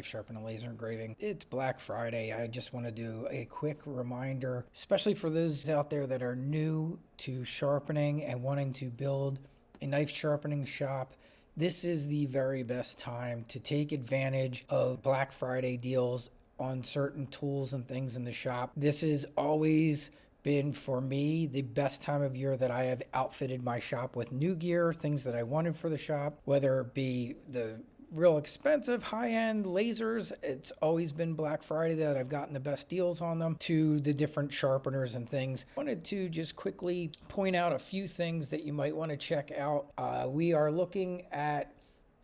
knife sharpening, laser engraving. It's Black Friday. I just want to do a quick reminder, especially for those out there that are new to sharpening and wanting to build a knife sharpening shop. This is the very best time to take advantage of Black Friday deals on certain tools and things in the shop. This has always been, for me, the best time of year that I have outfitted my shop with new gear, things that I wanted for the shop, whether it be the real expensive high-end lasers. It's always been Black Friday that I've gotten the best deals on them, to the different sharpeners and things. I wanted to just quickly point out a few things that you might want to check out. We are looking at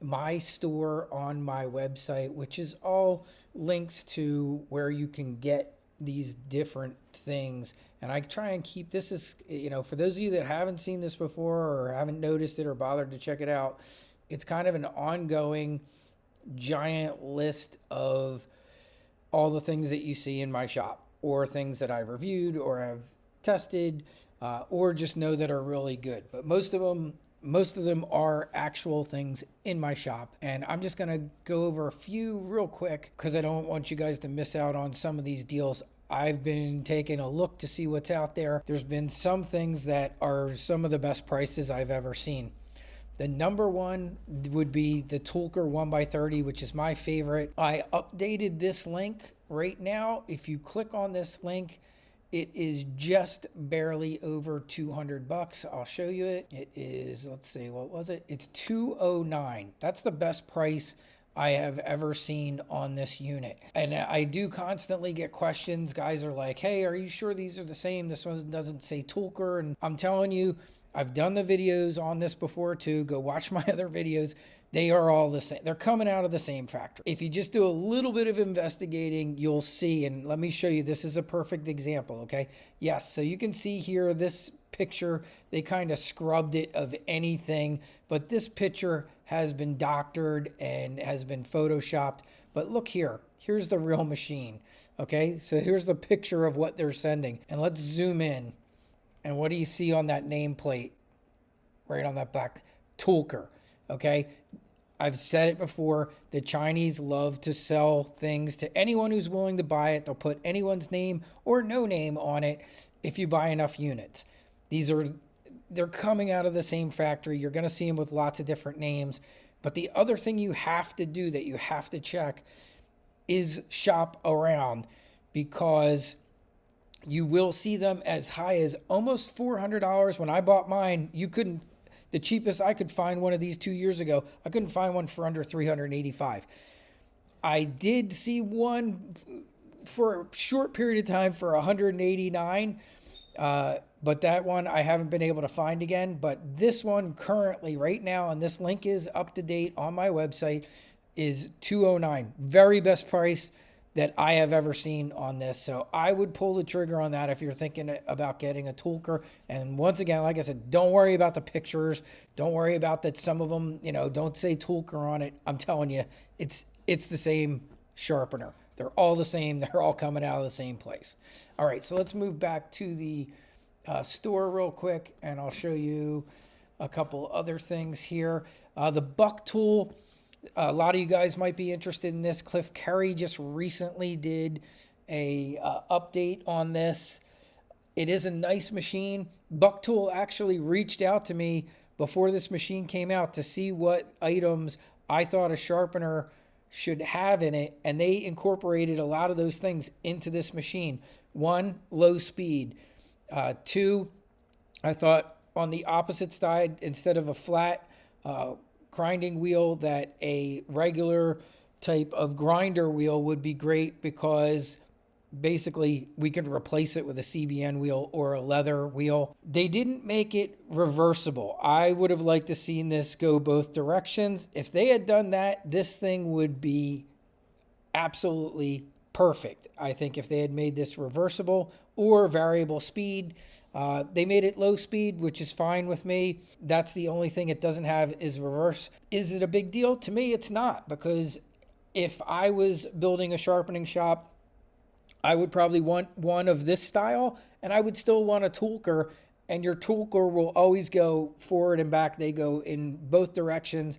my store on my website, which is all links to where you can get these different things. And I try and keep this as, for those of you that haven't seen this before or haven't noticed it or bothered to check it out, it's kind of an ongoing giant list of all the things that you see in my shop, or things that I've reviewed or have tested, or just know that are really good. But most of them are actual things in my shop. And I'm just going to go over a few real quick because I don't want you guys to miss out on some of these deals. I've been taking a look to see what's out there. There's been some things that are some of the best prices I've ever seen. The number one would be the Tolker 1x30, which is my favorite. I updated this link right now. If you click on this link, it is just barely over $200. I'll show you it. It is, let's see, what was it? It's $209. That's the best price I have ever seen on this unit. And I do constantly get questions. Guys are like, hey, are you sure these are the same? This one doesn't say Tolker. And I'm telling you, I've done the videos on this before too. Go watch my other videos. They are all the same. They're coming out of the same factory. If you just do a little bit of investigating, you'll see. And let me show you. This is a perfect example, okay? Yes, so you can see here, this picture, they kind of scrubbed it of anything. But this picture has been doctored and has been photoshopped. But look here. Here's the real machine, okay? So here's the picture of what they're sending. And let's zoom in. And what do you see on that nameplate? Right on that black, Tolker, okay? I've said it before, the Chinese love to sell things to anyone who's willing to buy it. They'll put anyone's name or no name on it if you buy enough units. They're coming out of the same factory. You're going to see them with lots of different names. But the other thing you have to do, that you have to check, is shop around, because you will see them as high as almost $400. When I bought mine, the cheapest I could find one of these 2 years ago, I couldn't find one for under $385. I did see one for a short period of time for $189, but that one I haven't been able to find again. But this one currently, right now, and this link is up to date on my website, is $209. Very best price that I have ever seen on this. So I would pull the trigger on that if you're thinking about getting a Tolker. And once again, like I said, don't worry about the pictures. Don't worry about that some of them, don't say Tolker on it. I'm telling you, it's the same sharpener. They're all the same. They're all coming out of the same place. All right, so let's move back to the store real quick, and I'll show you a couple other things here. The buck tool. A lot of you guys might be interested in this. Cliff Carey just recently did a update on this. It is a nice machine. Bucktool actually reached out to me before this machine came out to see what items I thought a sharpener should have in it, and they incorporated a lot of those things into this machine. One, low speed. Two, I thought on the opposite side, instead of a flat grinding wheel, that a regular type of grinder wheel would be great, because basically we could replace it with a CBN wheel or a leather wheel. They didn't make it reversible. I would have liked to seen this go both directions. If they had done that, this thing would be absolutely perfect. I think if they had made this reversible or variable speed. They made it low speed, which is fine with me. That's the only thing it doesn't have is reverse. Is it a big deal? To me, it's not, because if I was building a sharpening shop, I would probably want one of this style, and I would still want a Tolker, and your Tolker will always go forward and back. They go in both directions,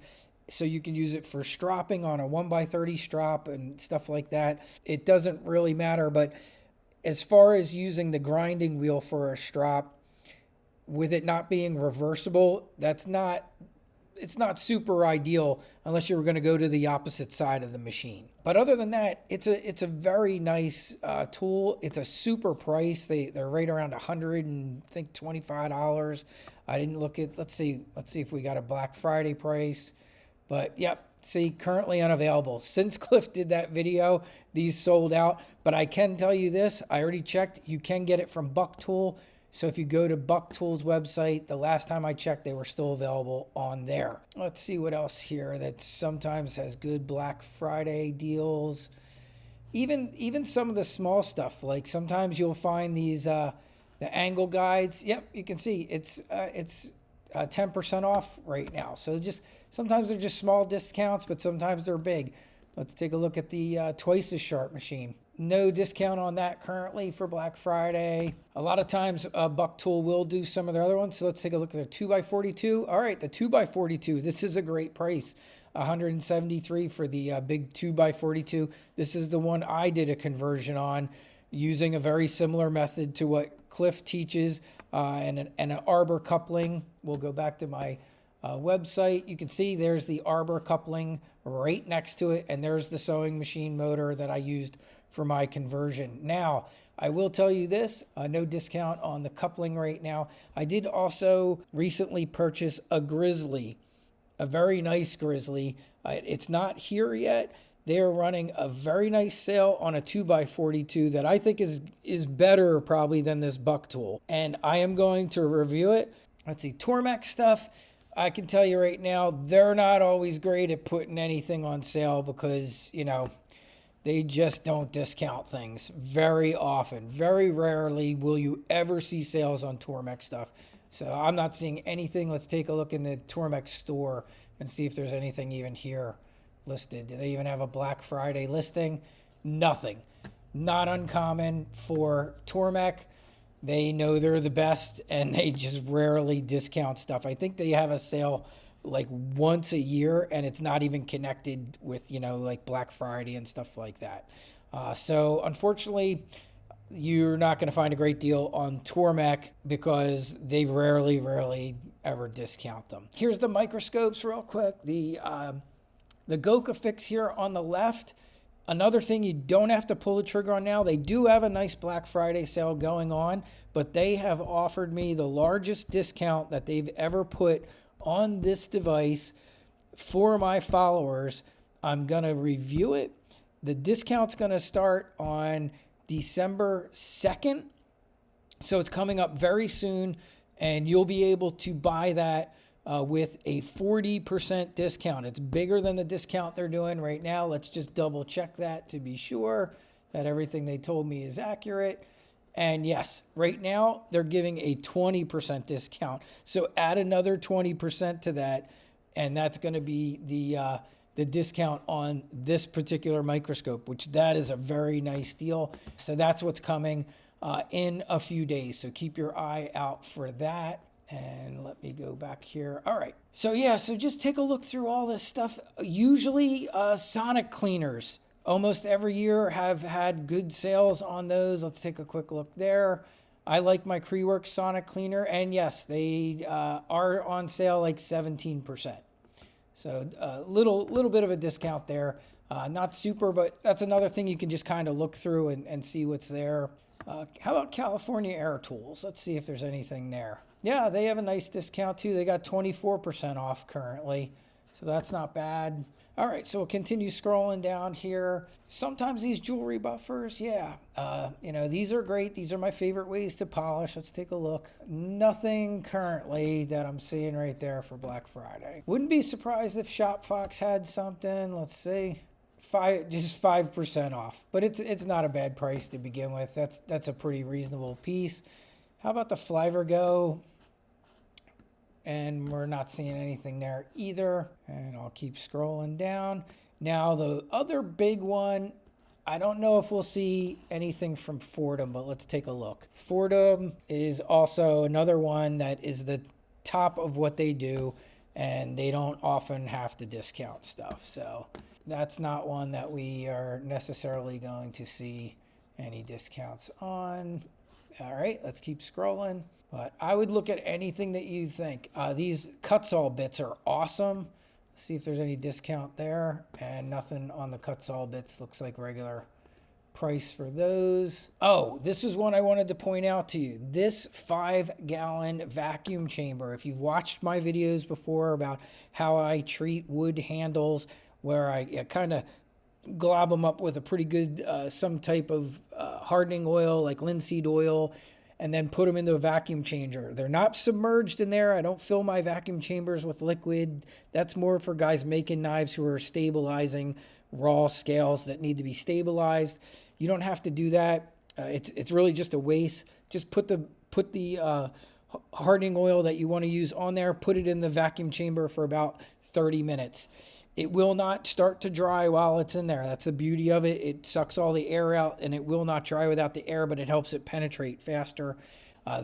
so you can use it for stropping on a 1x30 strop and stuff like that. It doesn't really matter, but as far as using the grinding wheel for a strop, with it not being reversible, it's not super ideal unless you were going to go to the opposite side of the machine. But other than that, it's a very nice tool. It's a super price. They're right around $125. I didn't look at. Let's see if we got a Black Friday price. But yep, see, currently unavailable. Since Cliff did that video, these sold out. But I can tell you this: I already checked. You can get it from Buck Tool. So if you go to Buck Tool's website, the last time I checked, they were still available on there. Let's see what else here that sometimes has good Black Friday deals. Even some of the small stuff, like sometimes you'll find these the angle guides. Yep, you can see it's 10% off right now. So just sometimes they're just small discounts, but sometimes they're big. Let's take a look at the twice as sharp machine. No discount on that currently for Black Friday. A lot of times Buck Tool will do some of their other ones. So let's take a look at their 2x42. All right, the 2x42. This is a great price. $173 for the big 2x42. This is the one I did a conversion on using a very similar method to what Cliff teaches and an arbor coupling. We'll go back to my website. You can see there's the arbor coupling right next to it, and there's the sewing machine motor that I used for my conversion. Now, I will tell you this, no discount on the coupling right now. I did also recently purchase a Grizzly, a very nice Grizzly. It's not here yet. They're running a very nice sale on a 2x42 that I think is better probably than this Buck Tool. And I am going to review it. Let's see, Tormek stuff. I can tell you right now, they're not always great at putting anything on sale because, they just don't discount things very often. Very rarely will you ever see sales on Tormek stuff. So I'm not seeing anything. Let's take a look in the Tormek store and see if there's anything even here listed. Do they even have a Black Friday listing? Nothing. Not uncommon for Tormek. They know they're the best and they just rarely discount stuff. I think they have a sale like once a year and it's not even connected with, like Black Friday and stuff like that. So unfortunately, you're not going to find a great deal on Tormek because they rarely ever discount them. Here's the microscopes real quick. The Goka Fix here on the left. Another thing you don't have to pull the trigger on now. They do have a nice Black Friday sale going on, but they have offered me the largest discount that they've ever put on this device for my followers. I'm going to review it. The discount's going to start on December 2nd. So it's coming up very soon, and you'll be able to buy that with a 40% discount. It's bigger than the discount they're doing right now. Let's just double check that to be sure that everything they told me is accurate. And yes, right now they're giving a 20% discount. So add another 20% to that, and that's going to be the discount on this particular microscope, which that is a very nice deal. So that's what's coming in a few days. So keep your eye out for that. And let me go back here. All right. So just take a look through all this stuff. Usually sonic cleaners, almost every year have had good sales on those. Let's take a quick look there. I like my Creeworks sonic cleaner. And yes, they are on sale like 17%. So a little bit of a discount there. Not super, but that's another thing you can just kind of look through and see what's there. How about California Air Tools? Let's see if there's anything there. Yeah, they have a nice discount too. They got 24% off currently, so that's not bad. All right, so we'll continue scrolling down here. Sometimes these jewelry buffers, these are great. These are my favorite ways to polish. Let's take a look. Nothing currently that I'm seeing right there for Black Friday. Wouldn't be surprised if ShopFox had something. Let's see. Just 5% off, but it's not a bad price to begin with. That's a pretty reasonable piece. How about the Flyvergo? And we're not seeing anything there either. And I'll keep scrolling down. Now the other big one, I don't know if we'll see anything from Fordham, but let's take a look. Fordham is also another one that is the top of what they do. and they don't often have to discount stuff. So that's not one that we are necessarily going to see any discounts on. All right, let's keep scrolling. But I would look at anything that you think. These cut-saw bits are awesome. Let's see if there's any discount there. And nothing on the cut-saw bits. Looks like regular price for those. Oh, this is one I wanted to point out to you. This 5-gallon vacuum chamber. If you've watched my videos before about how I treat wood handles, where I kind of glob them up with a pretty good, some type of hardening oil like linseed oil, and then put them into a vacuum chamber. They're not submerged in there. I don't fill my vacuum chambers with liquid. That's more for guys making knives who are stabilizing raw scales that need to be stabilized. You don't have to do that. It's really just a waste. Just put the hardening oil that you want to use on there, put it in the vacuum chamber for about 30 minutes. It will not start to dry while it's in there. That's the beauty of it. It sucks all the air out, and it will not dry without the air, but it helps it penetrate faster.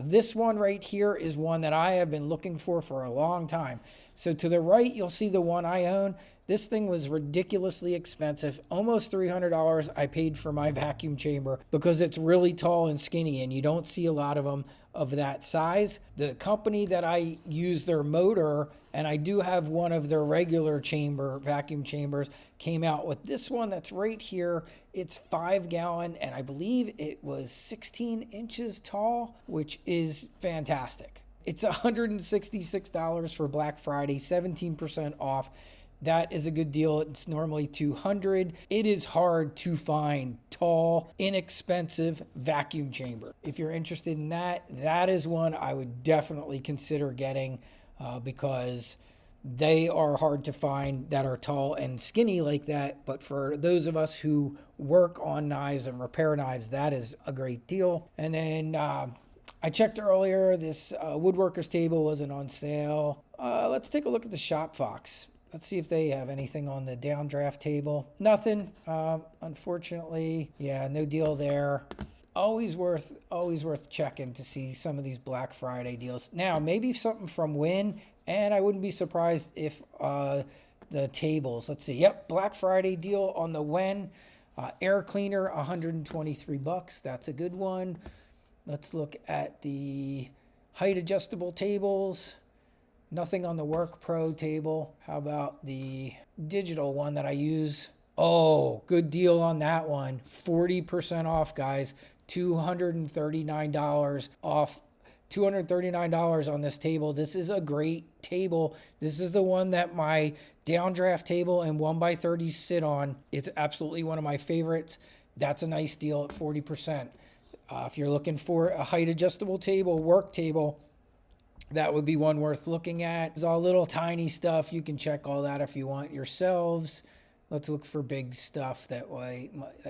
This one right here is one that I have been looking for a long time. So to the right, you'll see the one I own. This thing was ridiculously expensive, almost $300 I paid for my vacuum chamber because it's really tall and skinny, and you don't see a lot of them of that size. The company that I use their motor, and I do have one of their regular vacuum chambers, came out with this one that's right here. It's 5-gallon, and I believe it was 16 inches tall, which is fantastic. It's $166 for Black Friday, 17% off. That is a good deal. It's normally $200. It is hard to find tall, inexpensive vacuum chamber. If you're interested in that, that is one I would definitely consider getting because they are hard to find that are tall and skinny like that. But for those of us who work on knives and repair knives, that is a great deal. And then I checked earlier, this woodworker's table wasn't on sale. Let's take a look at the Shop Fox. Let's see if they have anything on the downdraft table. Nothing, unfortunately. Yeah, no deal there. Always worth checking to see some of these Black Friday deals. Now, maybe something from Win, and I wouldn't be surprised if the tables. Let's see. Yep, Black Friday deal on the Win. Air cleaner, $123. That's a good one. Let's look at the height adjustable tables. Nothing on the Work Pro table. How about the digital one that I use? Oh, good deal on that one. 40% off, guys. $239 off. $239 on this table. This is a great table. This is the one that my downdraft table and 1x30 sit on. It's absolutely one of my favorites. That's a nice deal at 40%. If you're looking for a height adjustable table, work table, that would be one worth looking at. It's all little tiny stuff. You can check all that if you want yourselves. Let's look for big stuff that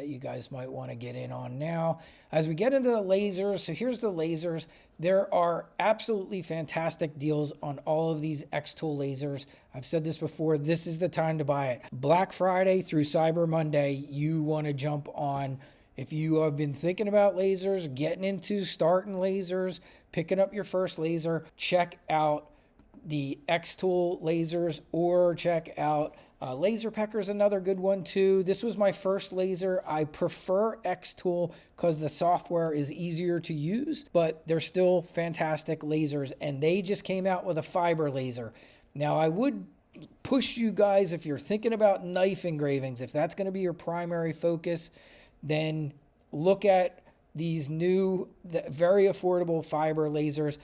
you guys might want to get in on now. As we get into the lasers, so here's the lasers. There are absolutely fantastic deals on all of these X-Tool lasers. I've said this before. This is the time to buy it. Black Friday through Cyber Monday, you want to jump on. If you have been thinking about lasers, getting into starting lasers, picking up your first laser, check out the X-Tool lasers or check out Laser Pecker is another good one too. This was my first laser. I prefer X-Tool because the software is easier to use, but they're still fantastic lasers, and they just came out with a fiber laser. Now, I would push you guys, if you're thinking about knife engravings, if that's going to be your primary focus, then look at these new, very affordable fiber lasers.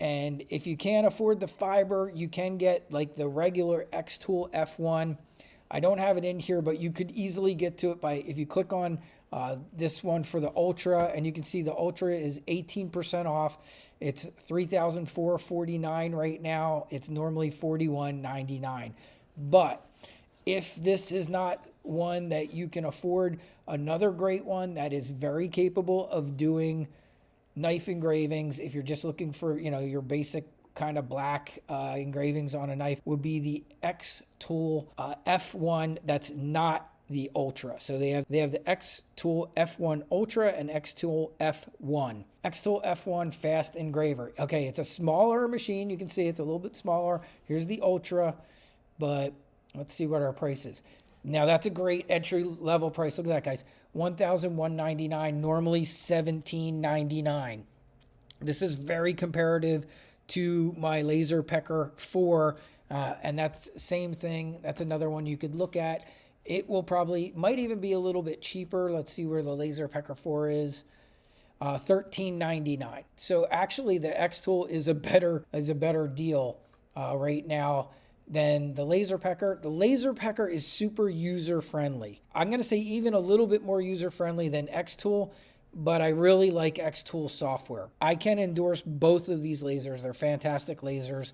And if you can't afford the fiber, you can get like the regular X-Tool F1. I don't have it in here, but you could easily get to it by, if you click on this one for the Ultra, and you can see the Ultra is 18% off. It's $3,449 right now. It's normally $4,199. But if this is not one that you can afford, another great one that is very capable of doing knife engravings, if you're just looking for, your basic kind of black engravings on a knife, would be the X-Tool F1 that's not the Ultra. So they have the X Tool F1 Ultra and X Tool F1. X Tool F1 Fast Engraver. Okay, it's a smaller machine. You can see it's a little bit smaller. Here's the Ultra, but let's see what our price is. Now that's a great entry level price. Look at that, guys. $1,199, normally $1,799. This is very comparative to my Laser Pecker 4, and that's same thing. That's another one you could look at. It will might even be a little bit cheaper. Let's see where the Laser Pecker 4 is. $13.99. So actually the X Tool is a better deal right now than the Laser Pecker. The Laser Pecker is super user friendly. I'm going to say even a little bit more user friendly than X Tool, but I really like X Tool software. I can endorse both of these lasers. They're fantastic lasers,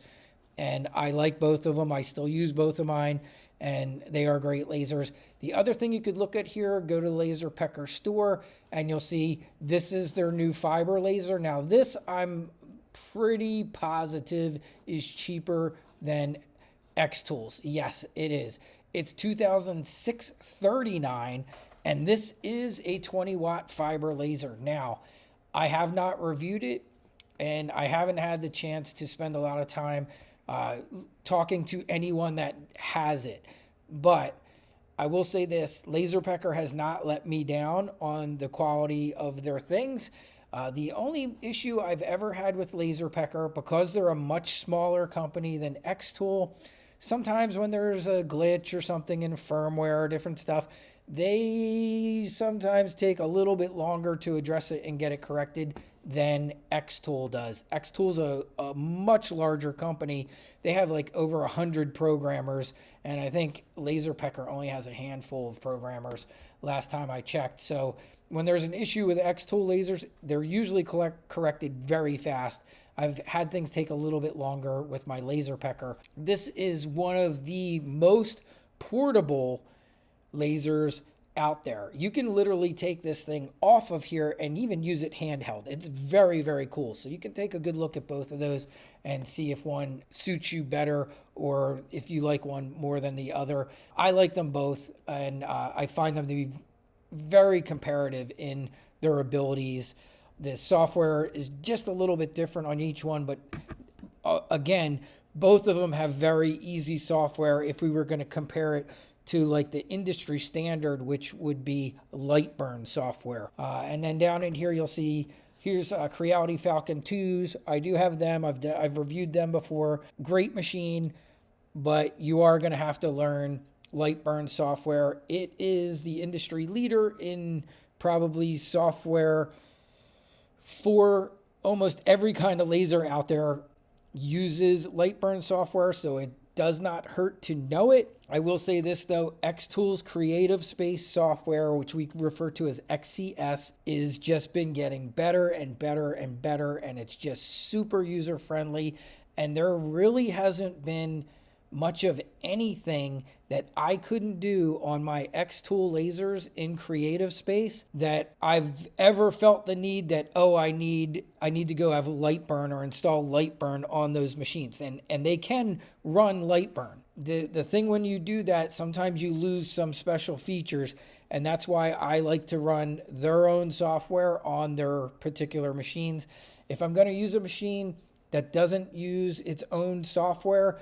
and I like both of them. I still use both of mine, and they are great lasers. The other thing you could look at here, go to Laser Pecker store, and you'll see this is their new fiber laser. Now this, I'm pretty positive, is cheaper than X Tools. Yes, it is. It's $2,639, and this is a 20-watt fiber laser. Now, I have not reviewed it, and I haven't had the chance to spend a lot of time talking to anyone that has it. But I will say this, Laser Pecker has not let me down on the quality of their things. The only issue I've ever had with Laser Pecker, because they're a much smaller company than X Tool, sometimes when there's a glitch or something in firmware or different stuff, they sometimes take a little bit longer to address it and get it corrected than X Tool does. X Tool's a much larger company. They have like over 100 programmers, and I think Laser Pecker only has a handful of programmers last time I checked. So when there's an issue with X Tool lasers, they're usually corrected very fast. I've had things take a little bit longer with my Laser Pecker. This is one of the most portable lasers out there. You can literally take this thing off of here and even use it handheld. It's very, very cool. So you can take a good look at both of those and see if one suits you better or if you like one more than the other. I like them both, and I find them to be very comparative in their abilities. The software is just a little bit different on each one, but again, both of them have very easy software. If we were going to compare it to like the industry standard, which would be Lightburn software. And then down in here, you'll see here's Creality Falcon 2s. I do have them. I've reviewed them before. Great machine, but you are going to have to learn Lightburn software. It is the industry leader in probably software for almost every kind of laser out there uses Lightburn software, so it does not hurt to know it. I will say this though, X Tools Creative Space software, which we refer to as XCS, is just been getting better and better and better, and it's just super user friendly. And there really hasn't been much of anything that I couldn't do on my X Tool lasers in Creative Space that I've ever felt the need that, oh, I need to go have Lightburn or install Lightburn on those machines. And they can run Lightburn. The thing when you do that, sometimes you lose some special features, and that's why I like to run their own software on their particular machines. If I'm going to use a machine that doesn't use its own software,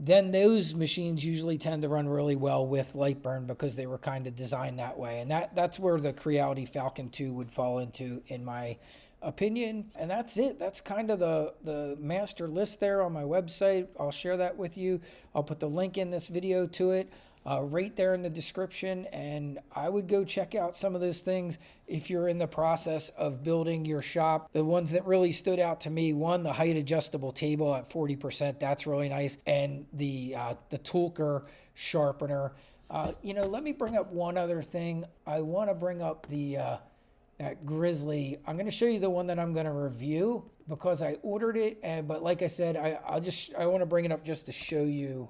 then those machines usually tend to run really well with Lightburn because they were kind of designed that way. And that's where the Creality Falcon 2 would fall into, in my opinion. And that's it. That's kind of the master list there on my website. I'll share that with you. I'll put the link in this video to it right there in the description. And I would go check out some of those things if you're in the process of building your shop. The ones that really stood out to me, one, the height adjustable table at 40%. That's really nice. And the Tolker sharpener. Let me bring up one other thing. I want to bring up that Grizzly. I'm going to show you the one that I'm going to review because I ordered it. But like I said, I want to bring it up just to show you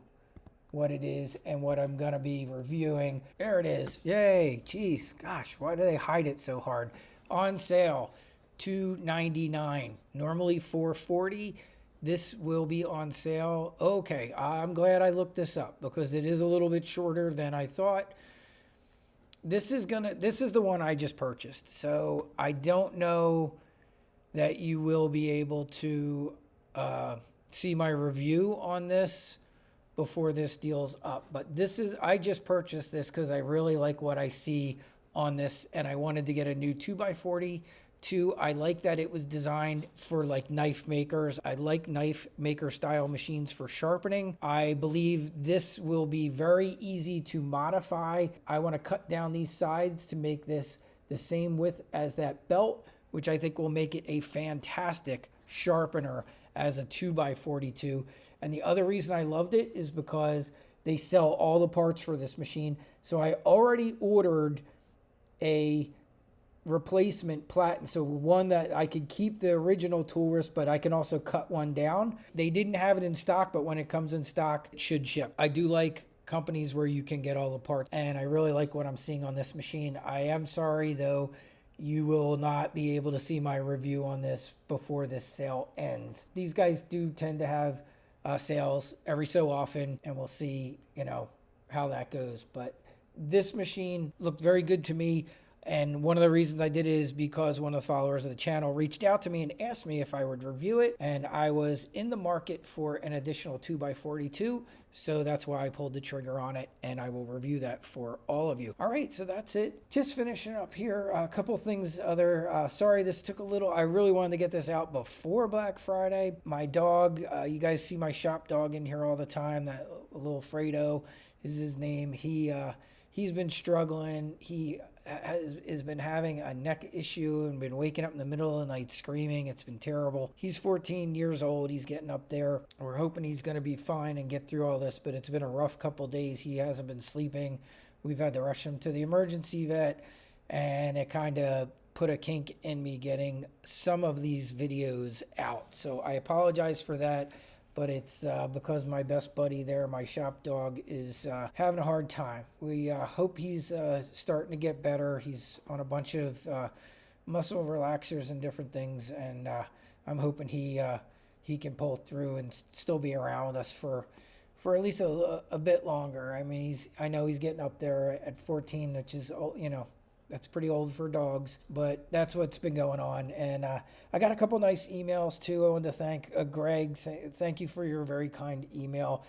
what it is and what I'm going to be reviewing. There it is. Yay. Jeez. Gosh, why do they hide it so hard? On sale, $299. Normally $440. This will be on sale. Okay, I'm glad I looked this up because it is a little bit shorter than I thought. this is the one I just purchased. So I don't know that you will be able to see my review on this before this deal's up. But I just purchased this because I really like what I see on this, and I wanted to get a new 2x40. I like that it was designed for like knife makers. I like knife maker style machines for sharpening. I believe this will be very easy to modify. I want to cut down these sides to make this the same width as that belt, which I think will make it a fantastic sharpener as a 2x42. And the other reason I loved it is because they sell all the parts for this machine. So I already ordered a replacement platen, so one that I could keep the original tool wrist, but I can also cut one down. They didn't have it in stock, but when it comes in stock, it should ship. I do like companies where you can get all the parts, and I really like what I'm seeing on this machine. I am sorry though, you will not be able to see my review on this before this sale ends. These guys do tend to have sales every so often, and we'll see, how that goes. But this machine looked very good to me. And one of the reasons I did it is because one of the followers of the channel reached out to me and asked me if I would review it. And I was in the market for an additional 2x42. So that's why I pulled the trigger on it, and I will review that for all of you. All right, so that's it. Just finishing up here. A couple things sorry, this took a little. I really wanted to get this out before Black Friday. My dog, you guys see my shop dog in here all the time. That little Fredo is his name. He's been struggling. He has been having a neck issue and been waking up in the middle of the night screaming. It's been terrible. He's 14 years old. He's getting up there. We're hoping he's going to be fine and get through all this, but it's been a rough couple days. He hasn't been sleeping. We've had to rush him to the emergency vet, and it kind of put a kink in me getting some of these videos out. So I apologize for that. But it's because my best buddy there, my shop dog, is having a hard time. We hope he's starting to get better. He's on a bunch of muscle relaxers and different things, and I'm hoping he can pull through and still be around with us for at least a bit longer. I mean, I know he's getting up there at 14, which is, that's pretty old for dogs, but that's what's been going on. And I got a couple nice emails too. I want to thank Greg. Thank you for your very kind email.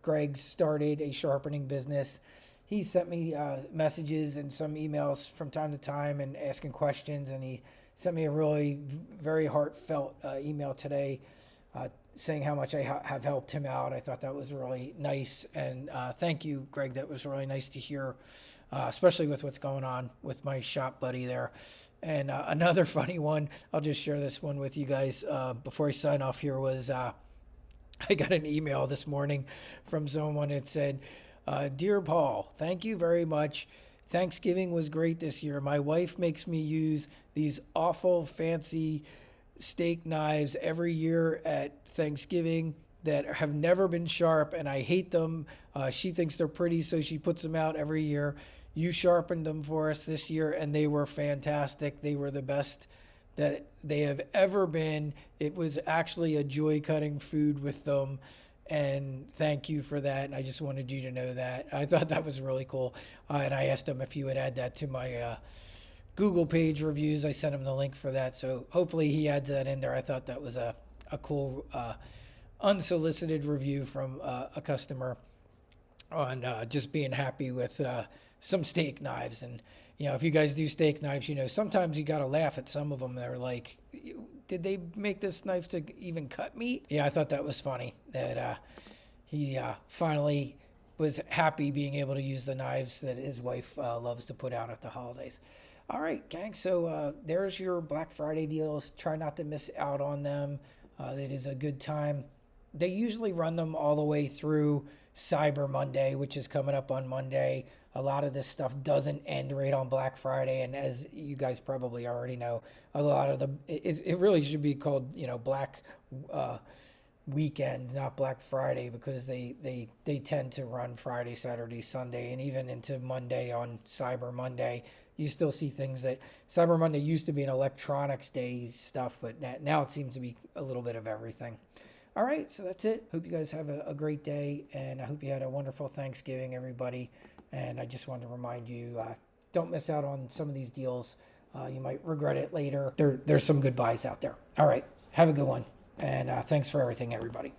Greg started a sharpening business. He sent me messages and some emails from time to time and asking questions. And he sent me a really very heartfelt email today saying how much I have helped him out. I thought that was really nice. And thank you, Greg. That was really nice to hear. Especially with what's going on with my shop buddy there. And another funny one, I'll just share this one with you guys before I sign off here, was I got an email this morning from someone that said, Dear Paul, thank you very much. Thanksgiving was great this year. My wife makes me use these awful fancy steak knives every year at Thanksgiving that have never been sharp, and I hate them. She thinks they're pretty, so she puts them out every year. You sharpened them for us this year, and they were fantastic. They were the best that they have ever been. It was actually a joy cutting food with them, and thank you for that. And I just wanted you to know that. I thought that was really cool. And I asked him if he would add that to my Google page reviews. I sent him the link for that, so hopefully he adds that in there. I thought that was a cool unsolicited review from a customer on just being happy with some steak knives. And if you guys do steak knives, sometimes you gotta laugh at some of them. They're like, did they make this knife to even cut meat? Yeah, I thought that was funny that he finally was happy being able to use the knives that his wife loves to put out at the holidays. All right, gang, so there's your Black Friday deals. Try not to miss out on them. It is a good time. They usually run them all the way through Cyber Monday, which is coming up on Monday. A lot of this stuff doesn't end right on Black Friday, and as you guys probably already know, a lot of it really should be called Black Weekend, not Black Friday, because they tend to run Friday, Saturday, Sunday, and even into Monday on Cyber Monday. You still see things that Cyber Monday used to be an electronics day stuff, but now it seems to be a little bit of everything. All right, so that's it. Hope you guys have a great day, and I hope you had a wonderful Thanksgiving, everybody. And I just wanted to remind you, Don't miss out on some of these deals. You might regret it later. There's some good buys out there. All right. Have a good one. And thanks for everything, everybody.